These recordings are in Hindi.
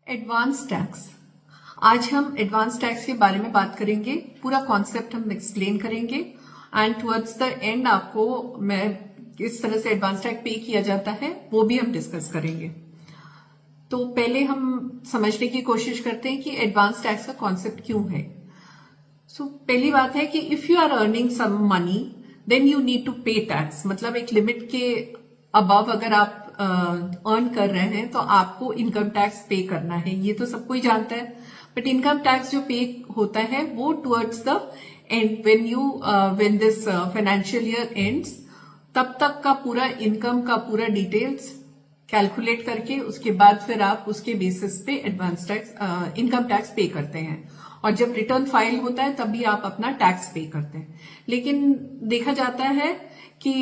Advance tax. आज हम एडवांस टैक्स के बारे में बात करेंगे। पूरा कॉन्सेप्ट हम एक्सप्लेन करेंगे एंड टुवर्ड्स द एंड आपको मैं किस तरह से एडवांस टैक्स पे किया जाता है वो भी हम डिस्कस करेंगे। तो पहले हम समझने की कोशिश करते हैं कि एडवांस टैक्स का कॉन्सेप्ट क्यों है। पहली बात है कि if you are earning some money then you need to pay tax. मतलब एक लिमिट के अबव अगर आप अर्न कर रहे हैं तो आपको इनकम टैक्स पे करना है, ये तो सबको ही जानता है। बट इनकम टैक्स जो पे होता है वो towards the end when this financial year ends, तब तक का पूरा इनकम का पूरा डिटेल्स कैलकुलेट करके उसके बाद फिर आप उसके बेसिस पे एडवांस टैक्स इनकम टैक्स पे करते हैं। और जब रिटर्न फाइल होता है तभी आप अपना टैक्स पे करते हैं। लेकिन देखा जाता है कि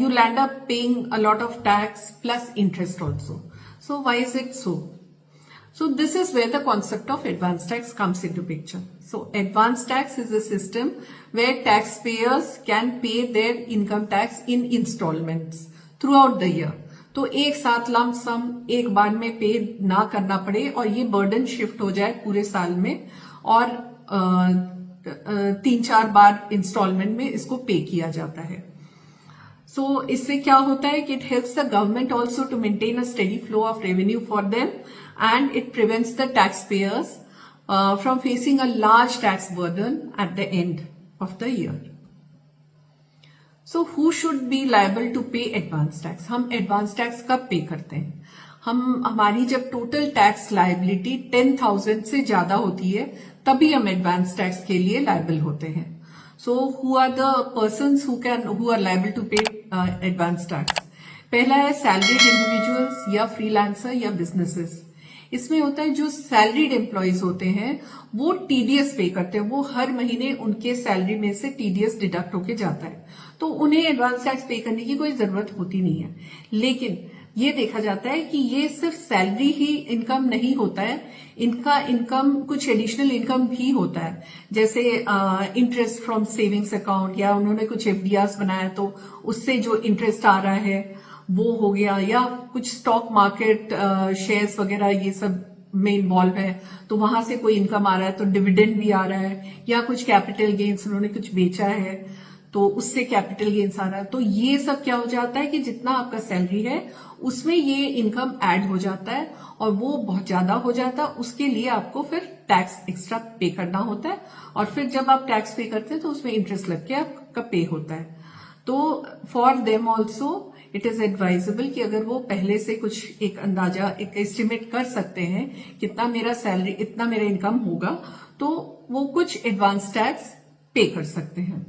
you land up paying a lot of tax plus interest also. So why is it so? So this is where the concept of advance tax comes into picture. So advance tax is a system where taxpayers can pay their income tax in installments throughout the year. तो एक साथ लंप सम एक बार में पे ना करना पड़े और ये बर्डन शिफ्ट हो जाए पूरे साल में और 3-4 बार इंस्टॉलमेंट में इसको पे किया जाता है। So इससे क्या होता है कि it helps the government also to maintain a steady flow of revenue for them and it prevents the taxpayers from facing a large tax burden at the end of the year. So who should be liable to pay advance tax? हम advance tax कब पे करते हैं? हमारी जब टोटल टैक्स लाइबिलिटी 10,000 से ज्यादा होती है तभी हम एडवांस टैक्स के लिए लायबल होते हैं। So who are the persons who are liable to pay advance tax? पहला है सैलरीड इंडिविजुअल्स या फ्रीलांसर या बिजनेसेस। इसमें होता है जो सैलरीड एम्प्लॉयज होते हैं वो टीडीएस पे करते हैं, वो हर महीने उनके सैलरी में से टीडीएस डिडक्ट होके जाता है, तो उन्हें एडवांस टैक्स पे करने की कोई जरूरत होती नहीं है। लेकिन ये देखा जाता है कि ये सिर्फ सैलरी ही इनकम नहीं होता है, इनका इनकम कुछ एडिशनल इनकम भी होता है, जैसे इंटरेस्ट फ्रॉम सेविंग्स अकाउंट या उन्होंने कुछ एफडीआर बनाया तो उससे जो इंटरेस्ट आ रहा है वो हो गया, या कुछ स्टॉक मार्केट शेयर्स वगैरह ये सब में इन्वॉल्व है तो वहां से कोई इनकम आ रहा है तो डिविडेंड भी आ रहा है, या कुछ कैपिटल गेन्स उन्होंने कुछ बेचा है तो उससे कैपिटल गेन्स आ रहा है। तो ये सब क्या हो जाता है कि जितना आपका सैलरी है उसमें ये इनकम ऐड हो जाता है और वो बहुत ज्यादा हो जाता है, उसके लिए आपको फिर टैक्स एक्स्ट्रा पे करना होता है और फिर जब आप टैक्स पे करते हैं तो उसमें इंटरेस्ट लग के आपका पे होता है। तो for them also it is advisable कि अगर वो पहले से कुछ एक अंदाजा एक एस्टिमेट कर सकते हैं कितना मेरा सैलरी इतना मेरा इनकम होगा तो वो कुछ एडवांस टैक्स पे कर सकते हैं।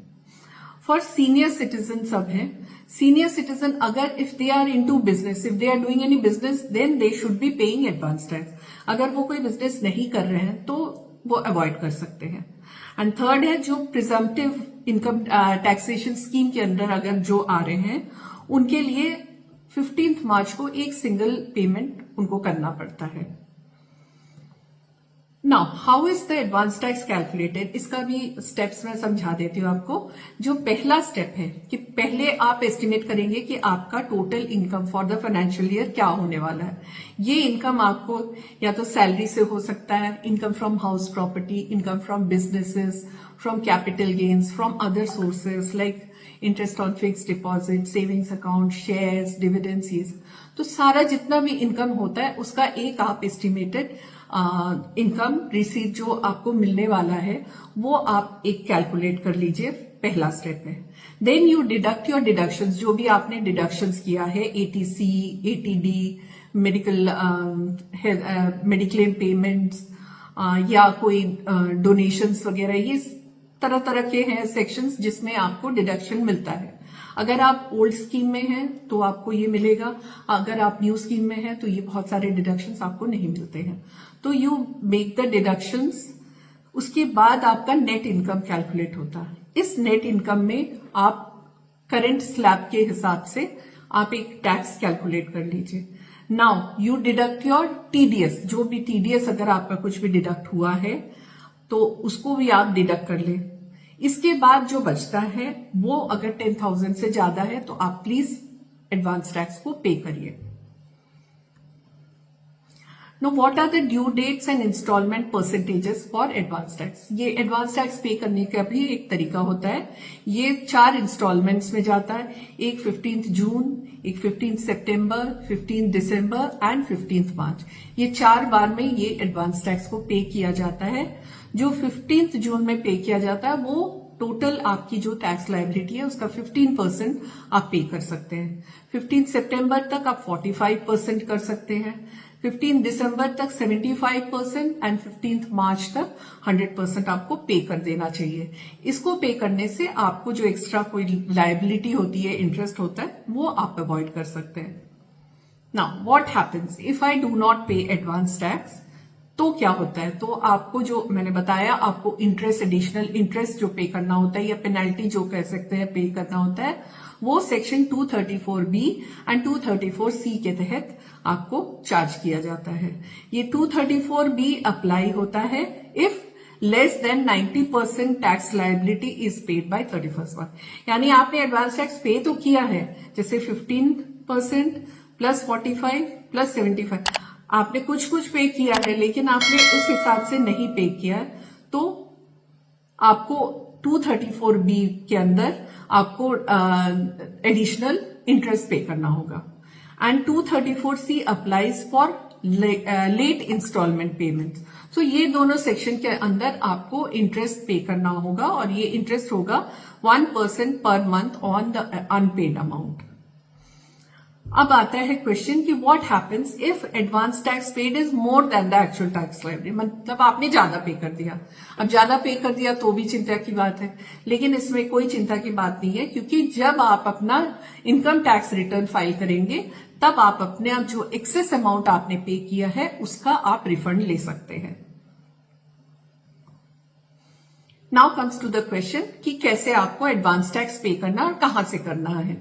फॉर सीनियर सिटीजन सब है, सीनियर सिटीजन अगर if they are into business, if they are doing any business then they should be paying advance tax. अगर वो कोई बिजनेस नहीं कर रहे हैं तो वो अवॉइड कर सकते हैं। एंड थर्ड है जो प्रिजम्पटिव इनकम टैक्सेशन स्कीम के अंदर अगर जो आ रहे हैं उनके लिए 15 मार्च को एक सिंगल पेमेंट उनको करना पड़ता है। Now how is the advance tax calculated, इसका भी स्टेप्स मैं समझा देती हूँ आपको। जो पहला स्टेप है कि पहले आप एस्टिमेट करेंगे कि आपका total income for the financial year क्या होने वाला है। ये इनकम आपको या तो सैलरी से हो सकता है, income from house property, income from businesses, from capital gains, from other sources like interest on fix deposit, savings account, shares, dividends, ये तो सारा जितना भी इनकम होता है उसका एक आप एस्टिमेटेड इनकम रिसीट जो आपको मिलने वाला है वो आप एक कैलकुलेट कर लीजिए, पहला स्टेप है। Then you deduct your deductions, जो भी आपने डिडक्शंस किया है, एटीसी, एटीडी, मेडिक्लेम पेमेंट्स या कोई डोनेशंस वगैरह, ये तरह तरह के हैं सेक्शंस जिसमें आपको डिडक्शन मिलता है। अगर आप ओल्ड स्कीम में हैं तो आपको ये मिलेगा, अगर आप न्यू स्कीम में हैं तो ये बहुत सारे डिडक्शंस आपको नहीं मिलते हैं। तो यू मेक द डिडक्शंस, उसके बाद आपका नेट इनकम कैलकुलेट होता है। इस नेट इनकम में आप करंट स्लैब के हिसाब से आप एक टैक्स कैलकुलेट कर लीजिए। Now you deduct your TDS, जो भी टीडीएस अगर आपका कुछ भी डिडक्ट हुआ है तो उसको भी आप डिडक्ट कर ले। इसके बाद जो बचता है वो अगर 10,000 से ज्यादा है तो आप प्लीज एडवांस टैक्स को पे करिए। Know what are the due dates and instalment percentages for advance tax. ये एडवांस टैक्स पे करने का भी एक तरीका होता है। ये 4 इंस्टॉलमेंट्स में जाता है, एक 15 जून, एक 15 सितंबर, 15 दिसंबर एंड 15 मार्च। ये 4 बार में ये एडवांस टैक्स को पे किया जाता है। जो 15 जून में पे किया जाता है वो टोटल आपकी जो टैक्स लायबिलिटी है उसका 15% आप पे कर सकते हैं। 15 सितंबर तक आप 45% कर सकते हैं, 15 दिसंबर तक 75% एंड 15 मार्च तक 100% आपको पे कर देना चाहिए। इसको पे करने से आपको जो एक्स्ट्रा कोई लायबिलिटी होती है, इंटरेस्ट होता है, वो आप अवॉइड कर सकते हैं। Now what happens if I do not पे एडवांस टैक्स, तो क्या होता है? तो आपको जो मैंने बताया, आपको इंटरेस्ट, एडिशनल इंटरेस्ट जो पे करना होता है या पेनल्टी जो कह सकते हैं पे करना होता है, वो सेक्शन 234B एंड 234C के तहत आपको चार्ज किया जाता है। ये 234B अप्लाई होता है if less than 90% tax liability is paid by 31st मार्च। यानी आपने एडवांस टैक्स पे तो किया है, जैसे 15% प्लस 45 प्लस 75, आपने कुछ पे किया है, लेकिन आपने उस हिसाब से नहीं पे किया है, तो आपको 234B के अंदर आपको एडिशनल इंटरेस्ट पे करना होगा। And 234C applies for late instalment payments. So ये दोनों सेक्शन के अंदर आपको इंटरेस्ट पे करना होगा, और ये इंटरेस्ट होगा 1% per month on the unpaid amount. अब आता है क्वेश्चन कि what happens if advance tax paid is more than the actual tax liability. मतलब आपने ज्यादा पे कर दिया। अब ज्यादा पे कर दिया तो भी चिंता की बात है, लेकिन इसमें कोई चिंता की बात नहीं है, क्योंकि जब आप अपना इनकम टैक्स रिटर्न फाइल करेंगे तब आप अपने आप जो एक्सेस अमाउंट आपने पे किया है उसका आप रिफंड ले सकते हैं। Now comes to the question कि कैसे आपको एडवांस टैक्स पे करना और कहां से करना है।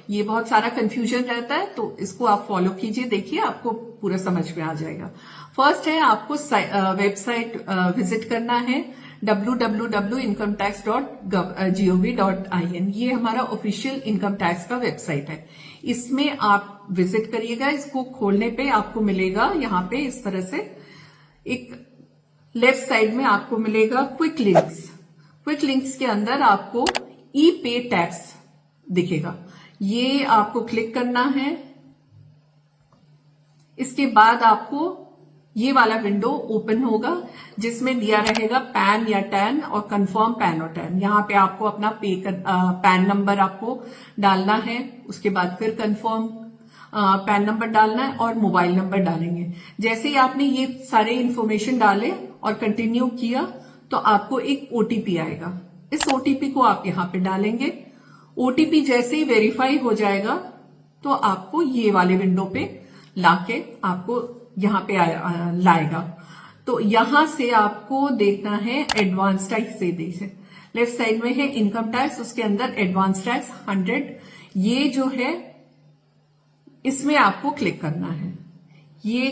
ये बहुत सारा कंफ्यूजन रहता है, तो इसको आप फॉलो कीजिए, देखिए आपको पूरा समझ में आ जाएगा। फर्स्ट है, आपको वेबसाइट विजिट करना है www.incometax.gov.in। ये हमारा ऑफिशियल इनकम टैक्स का वेबसाइट है। इसमें आप विजिट करिएगा। इसको खोलने पे आपको मिलेगा यहाँ पे इस तरह से एक लेफ्ट साइड में आपको मिलेगा क्विक लिंक्स। क्विक लिंक्स के अंदर आपको ई पे टैक्स दिखेगा, ये आपको क्लिक करना है। इसके बाद आपको ये वाला विंडो ओपन होगा जिसमें दिया रहेगा पैन या टैन और कंफर्म पैन और टैन। यहाँ पे आपको अपना पैन नंबर आपको डालना है, उसके बाद फिर कंफर्म पैन नंबर डालना है और मोबाइल नंबर डालेंगे। जैसे ही आपने ये सारे इंफॉर्मेशन डाले और कंटिन्यू किया तो आपको एक ओटीपी आएगा। इस ओटीपी को आप यहाँ पे डालेंगे। ओटीपी जैसे ही वेरीफाई हो जाएगा तो आपको ये वाले विंडो पे लाके आपको यहाँ पे लाएगा। तो यहां से आपको देखना है एडवांस टैक्स से देखिए लेफ्ट साइड में है इनकम टैक्स, उसके अंदर एडवांस टैक्स 100, ये जो है इसमें आपको क्लिक करना है। ये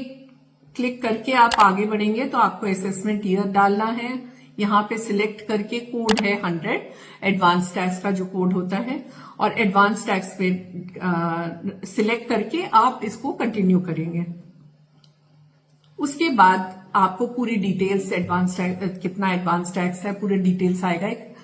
क्लिक करके आप आगे बढ़ेंगे तो आपको असेसमेंट ईयर डालना है। यहाँ पे सिलेक्ट करके कोड है 100, एडवांस टैक्स का जो कोड होता है, और एडवांस टैक्स पे सिलेक्ट करके आप इसको कंटिन्यू करेंगे। उसके बाद आपको पूरी डिटेल्स, एडवांस टैक्स कितना एडवांस टैक्स है, पूरे डिटेल्स आएगा, एक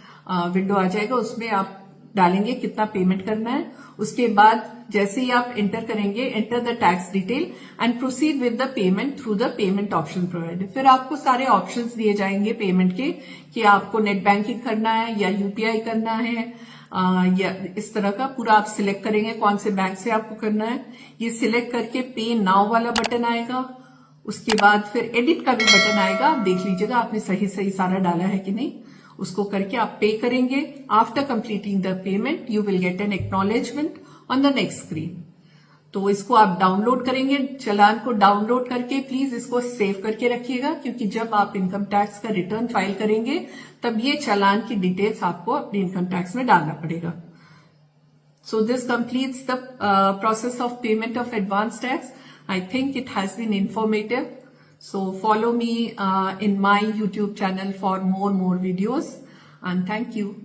विंडो आ जाएगा, उसमें आप डालेंगे कितना पेमेंट करना है। उसके बाद जैसे ही आप एंटर करेंगे, enter the tax detail and proceed with the payment through the payment option provided. फिर आपको सारे ऑप्शंस दिए जाएंगे पेमेंट के कि आपको नेट बैंकिंग करना है या यूपीआई करना है, या इस तरह का पूरा आप सिलेक्ट करेंगे कौन से बैंक से आपको करना है। ये सिलेक्ट करके पे नाउ वाला बटन आएगा, उसके बाद फिर एडिट का भी बटन आएगा। आप देख लीजिएगा आपने सही सही सारा डाला है कि नहीं, उसको करके आप पे करेंगे। After completing the payment you will get an acknowledgement on the next screen. तो इसको आप डाउनलोड करेंगे, चालान को डाउनलोड करके प्लीज इसको सेव करके रखिएगा, क्योंकि जब आप इनकम टैक्स का रिटर्न फाइल करेंगे तब ये चालान की डिटेल्स आपको अपने इनकम टैक्स में डालना पड़ेगा। So this completes the process of payment of advance tax. I think it has been informative. So follow me in my YouTube channel for more videos, and thank you.